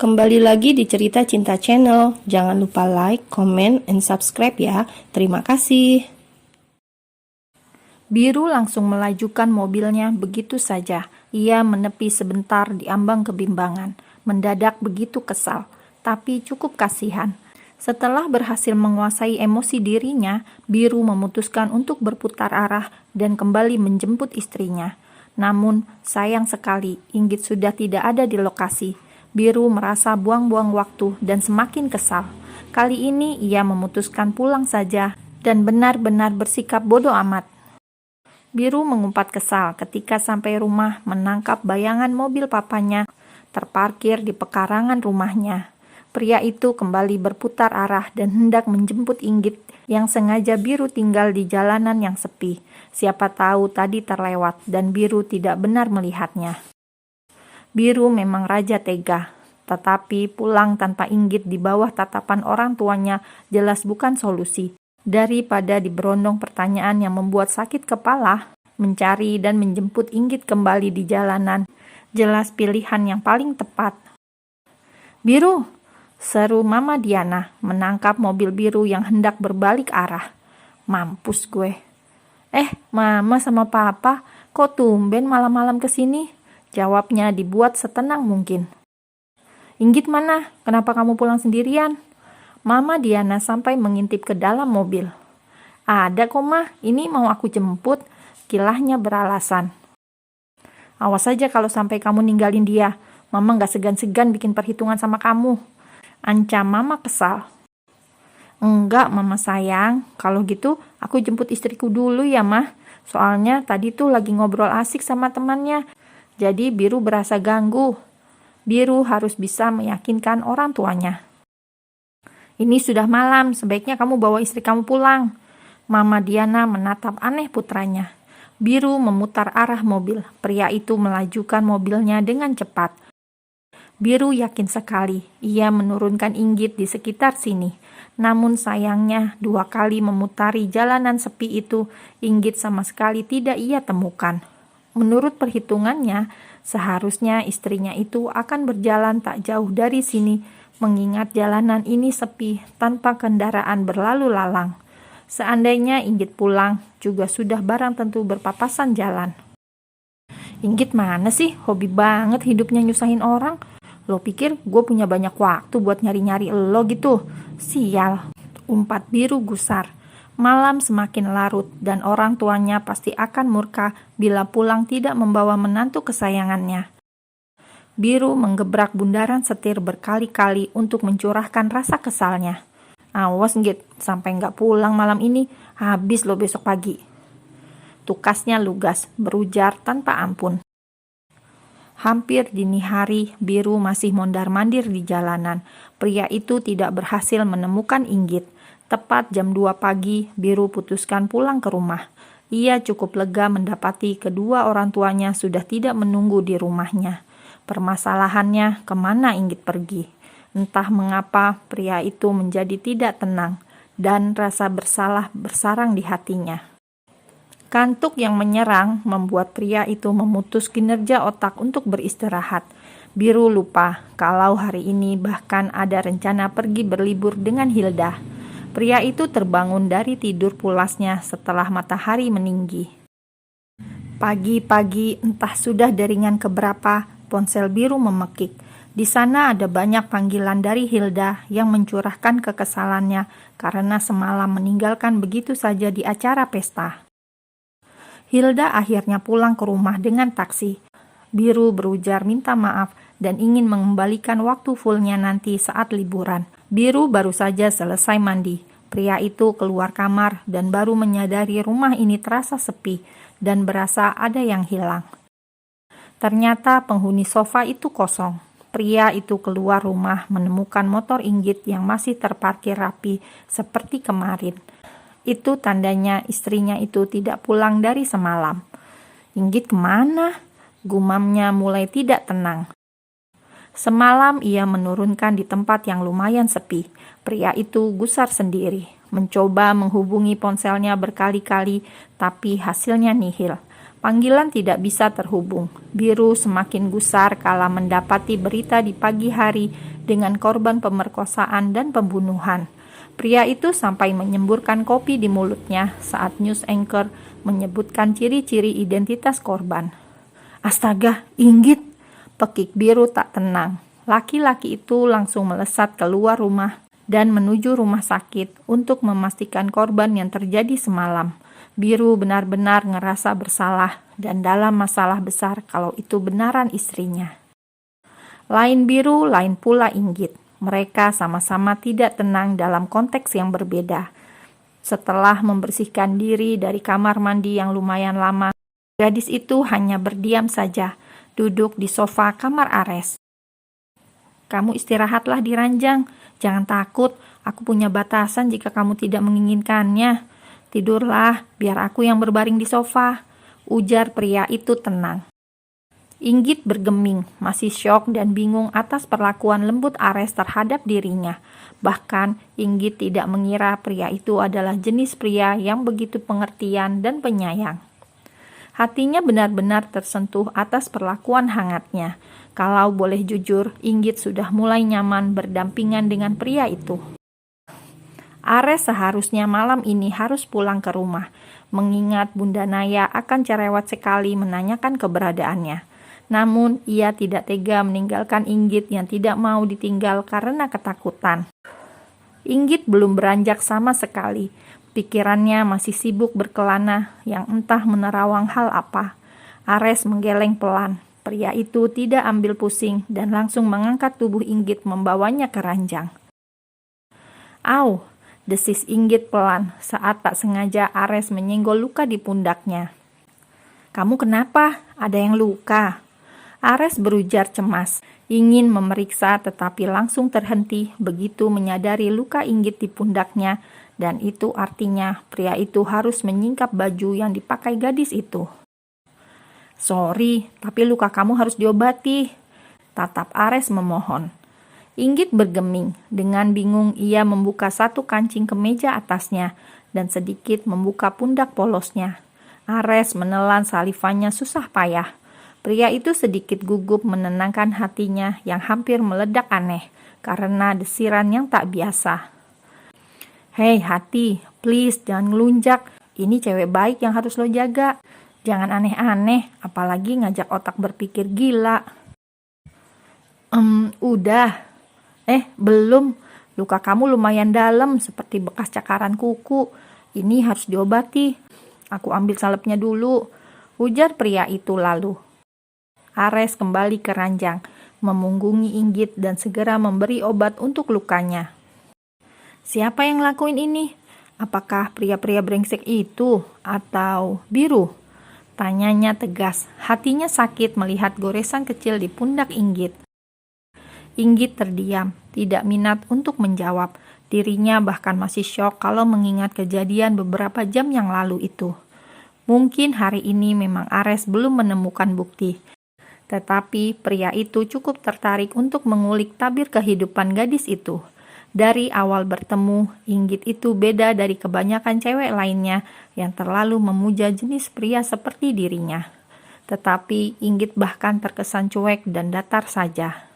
Kembali lagi di Cerita Cinta Channel. Jangan lupa like, comment, and subscribe ya. Terima kasih. Biru langsung melajukan mobilnya begitu saja. Ia menepi sebentar di ambang kebimbangan. Mendadak begitu kesal, tapi cukup kasihan. Setelah berhasil menguasai emosi dirinya, Biru memutuskan untuk berputar arah dan kembali menjemput istrinya. Namun, sayang sekali, Inggit sudah tidak ada di lokasi. Biru merasa buang-buang waktu dan semakin kesal. Kali ini ia memutuskan pulang saja dan benar-benar bersikap bodoh amat. Biru mengumpat kesal ketika sampai rumah menangkap bayangan mobil papanya terparkir di pekarangan rumahnya. Pria itu kembali berputar arah dan hendak menjemput Inggit yang sengaja Biru tinggal di jalanan yang sepi. Siapa tahu tadi terlewat dan Biru tidak benar melihatnya. Biru memang raja tega, tetapi pulang tanpa Inggit di bawah tatapan orang tuanya jelas bukan solusi. Daripada diberondong pertanyaan yang membuat sakit kepala, mencari dan menjemput Inggit kembali di jalanan jelas pilihan yang paling tepat. "Biru!" seru Mama Diana menangkap mobil Biru yang hendak berbalik arah. "Mampus gue." Mama sama Papa, kok tumben malam-malam kesini?" Jawabnya dibuat setenang mungkin. "Inggit mana? Kenapa kamu pulang sendirian?" Mama Diana sampai mengintip ke dalam mobil. "Ada kok Mah, ini mau aku jemput," kilahnya beralasan. "Awas saja kalau sampai kamu ninggalin dia. Mama gak segan-segan bikin perhitungan sama kamu," ancam Mama kesal. "Enggak Mama sayang, kalau gitu aku jemput istriku dulu ya Mah. Soalnya tadi tuh lagi ngobrol asik sama temannya. Jadi Biru berasa ganggu." Biru harus bisa meyakinkan orang tuanya. "Ini sudah malam, sebaiknya kamu bawa istri kamu pulang." Mama Diana menatap aneh putranya. Biru memutar arah mobil. Pria itu melajukan mobilnya dengan cepat. Biru yakin sekali ia menurunkan Inggit di sekitar sini. Namun sayangnya 2 kali memutari jalanan sepi itu, Inggit sama sekali tidak ia temukan. Menurut perhitungannya, seharusnya istrinya itu akan berjalan tak jauh dari sini, mengingat jalanan ini sepi tanpa kendaraan berlalu lalang. Seandainya Inggit pulang, juga sudah barang tentu berpapasan jalan. "Inggit mana sih? Hobi banget hidupnya nyusahin orang. Lo pikir gue punya banyak waktu buat nyari-nyari lo gitu? Sial," umpat Biru gusar. Malam semakin larut dan orang tuanya pasti akan murka bila pulang tidak membawa menantu kesayangannya. Biru menggebrak bundaran setir berkali-kali untuk mencurahkan rasa kesalnya. "Awas Inggit, sampai nggak pulang malam ini, habis lo besok pagi." Tukasnya lugas, berujar tanpa ampun. Hampir dini hari, Biru masih mondar-mandir di jalanan. Pria itu tidak berhasil menemukan Inggit. Tepat jam 2 pagi, Biru putuskan pulang ke rumah. Ia cukup lega mendapati kedua orang tuanya sudah tidak menunggu di rumahnya. Permasalahannya, kemana Inggit pergi? Entah mengapa pria itu menjadi tidak tenang dan rasa bersalah bersarang di hatinya. Kantuk yang menyerang membuat pria itu memutus kinerja otak untuk beristirahat. Biru lupa kalau hari ini bahkan ada rencana pergi berlibur dengan Hilda. Pria itu terbangun dari tidur pulasnya setelah matahari meninggi. Pagi-pagi entah sudah jaringan keberapa, ponsel Biru memekik. Di sana ada banyak panggilan dari Hilda yang mencurahkan kekesalannya karena semalam meninggalkan begitu saja di acara pesta. Hilda akhirnya pulang ke rumah dengan taksi. Biru berujar minta maaf dan ingin mengembalikan waktu fullnya nanti saat liburan. Biru baru saja selesai mandi. Pria itu keluar kamar dan baru menyadari rumah ini terasa sepi dan berasa ada yang hilang. Ternyata penghuni sofa itu kosong. Pria itu keluar rumah menemukan motor Inggit yang masih terparkir rapi seperti kemarin. Itu tandanya istrinya itu tidak pulang dari semalam. "Inggit kemana?" gumamnya mulai tidak tenang. Semalam ia menurunkan di tempat yang lumayan sepi. Pria itu gusar sendiri, mencoba menghubungi ponselnya berkali-kali, tapi hasilnya nihil. Panggilan tidak bisa terhubung. Biru semakin gusar kala mendapati berita di pagi hari dengan korban pemerkosaan dan pembunuhan. Pria itu sampai menyemburkan kopi di mulutnya saat news anchor menyebutkan ciri-ciri identitas korban. Astaga, Inggit! Pekik Biru tak tenang. Laki-laki itu langsung melesat keluar rumah dan menuju rumah sakit untuk memastikan korban yang terjadi semalam. Biru benar-benar ngerasa bersalah dan dalam masalah besar kalau itu benaran istrinya. Lain Biru, lain pula Inggit. Mereka sama-sama tidak tenang dalam konteks yang berbeda. Setelah membersihkan diri dari kamar mandi yang lumayan lama, gadis itu hanya berdiam saja, duduk di sofa kamar Ares. Kamu istirahatlah di ranjang, jangan takut, aku punya batasan jika kamu tidak menginginkannya. Tidurlah, biar aku yang berbaring di sofa, ujar pria itu tenang. Inggit bergeming, masih syok dan bingung atas perlakuan lembut Ares terhadap dirinya. Bahkan, Inggit tidak mengira pria itu adalah jenis pria yang begitu pengertian dan penyayang. Hatinya benar-benar tersentuh atas perlakuan hangatnya. Kalau boleh jujur, Inggit sudah mulai nyaman berdampingan dengan pria itu. Ares seharusnya malam ini harus pulang ke rumah, mengingat Bunda Naya akan cerewet sekali menanyakan keberadaannya. Namun, ia tidak tega meninggalkan Inggit yang tidak mau ditinggal karena ketakutan. Inggit belum beranjak sama sekali. Pikirannya masih sibuk berkelana yang entah menerawang hal apa. Ares menggeleng pelan. Pria itu tidak ambil pusing dan langsung mengangkat tubuh Inggit membawanya ke ranjang. Au, desis Inggit pelan saat tak sengaja Ares menyenggol luka di pundaknya. Kamu kenapa? Ada yang luka? Ares berujar cemas, ingin memeriksa tetapi langsung terhenti begitu menyadari luka Inggit di pundaknya dan itu artinya pria itu harus menyingkap baju yang dipakai gadis itu. Sorry, tapi luka kamu harus diobati, tatap Ares memohon. Inggit bergeming, dengan bingung ia membuka satu kancing kemeja atasnya dan sedikit membuka pundak polosnya. Ares menelan salivanya susah payah. Pria itu sedikit gugup menenangkan hatinya yang hampir meledak aneh karena desiran yang tak biasa. Hei hati, please jangan ngelunjak, ini cewek baik yang harus lo jaga. Jangan aneh-aneh, apalagi ngajak otak berpikir gila. Udah. Belum. Luka kamu lumayan dalam, seperti bekas cakaran kuku. Ini harus diobati. Aku ambil salepnya dulu, ujar pria itu lalu. Ares kembali ke ranjang, memunggungi Inggit dan segera memberi obat untuk lukanya. Siapa yang lakuin ini? Apakah pria-pria brengsek itu atau Biru? Tanyanya tegas, hatinya sakit melihat goresan kecil di pundak Inggit. Inggit terdiam, tidak minat untuk menjawab. Dirinya bahkan masih syok kalau mengingat kejadian beberapa jam yang lalu itu. Mungkin hari ini memang Ares belum menemukan bukti. Tetapi pria itu cukup tertarik untuk mengulik tabir kehidupan gadis itu. Dari awal bertemu, Inggit itu beda dari kebanyakan cewek lainnya yang terlalu memuja jenis pria seperti dirinya. Tetapi Inggit bahkan terkesan cuek dan datar saja.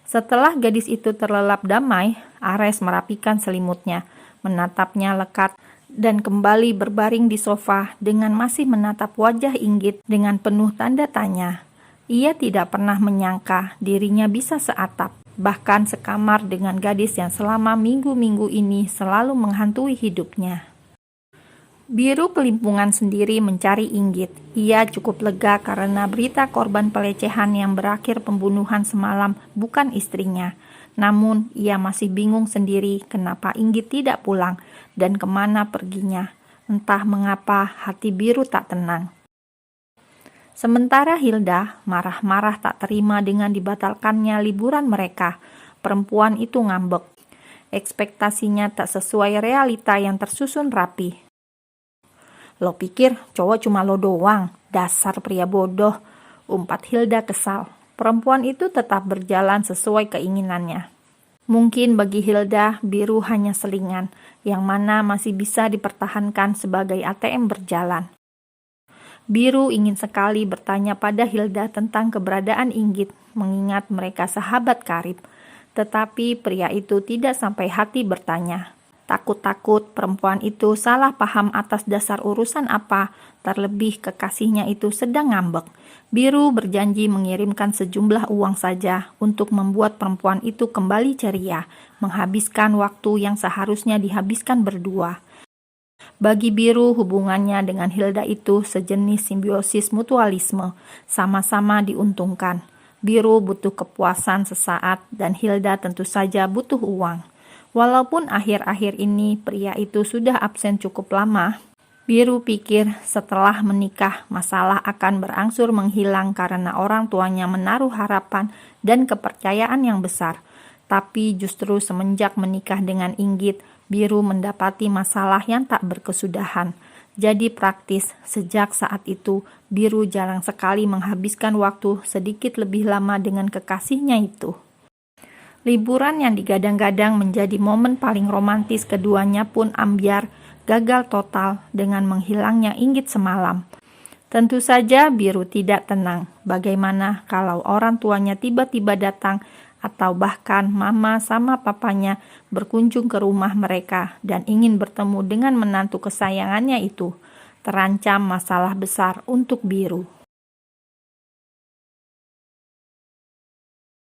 Setelah gadis itu terlelap damai, Ares merapikan selimutnya, menatapnya lekat, dan kembali berbaring di sofa dengan masih menatap wajah Inggit dengan penuh tanda tanya. Ia tidak pernah menyangka dirinya bisa seatap, bahkan sekamar dengan gadis yang selama minggu-minggu ini selalu menghantui hidupnya. Biru kelimpungan sendiri mencari Inggit. Ia cukup lega karena berita korban pelecehan yang berakhir pembunuhan semalam bukan istrinya. Namun ia masih bingung sendiri kenapa Inggit tidak pulang dan kemana perginya. Entah mengapa hati Biru tak tenang. Sementara Hilda marah-marah tak terima dengan dibatalkannya liburan mereka. Perempuan itu ngambek. Ekspektasinya tak sesuai realita yang tersusun rapi. Lo pikir cowok cuma lo doang? Dasar pria bodoh, umpat Hilda kesal. Perempuan itu tetap berjalan sesuai keinginannya. Mungkin bagi Hilda, Biru hanya selingan, yang mana masih bisa dipertahankan sebagai ATM berjalan. Biru ingin sekali bertanya pada Hilda tentang keberadaan Inggit, mengingat mereka sahabat karib. Tetapi pria itu tidak sampai hati bertanya. Takut-takut perempuan itu salah paham atas dasar urusan apa, terlebih kekasihnya itu sedang ngambek. Biru berjanji mengirimkan sejumlah uang saja untuk membuat perempuan itu kembali ceria, menghabiskan waktu yang seharusnya dihabiskan berdua. Bagi Biru, hubungannya dengan Hilda itu sejenis simbiosis mutualisme, sama-sama diuntungkan. Biru butuh kepuasan sesaat dan Hilda tentu saja butuh uang. Walaupun akhir-akhir ini pria itu sudah absen cukup lama, Biru pikir setelah menikah masalah akan berangsur menghilang karena orang tuanya menaruh harapan dan kepercayaan yang besar. Tapi justru semenjak menikah dengan Inggit, Biru mendapati masalah yang tak berkesudahan. Jadi praktis, sejak saat itu, Biru jarang sekali menghabiskan waktu sedikit lebih lama dengan kekasihnya itu. Liburan yang digadang-gadang menjadi momen paling romantis keduanya pun ambyar, gagal total dengan menghilangnya Inggit semalam. Tentu saja Biru tidak tenang. Bagaimana kalau orang tuanya tiba-tiba datang atau bahkan mama sama papanya berkunjung ke rumah mereka dan ingin bertemu dengan menantu kesayangannya itu? Terancam masalah besar untuk Biru.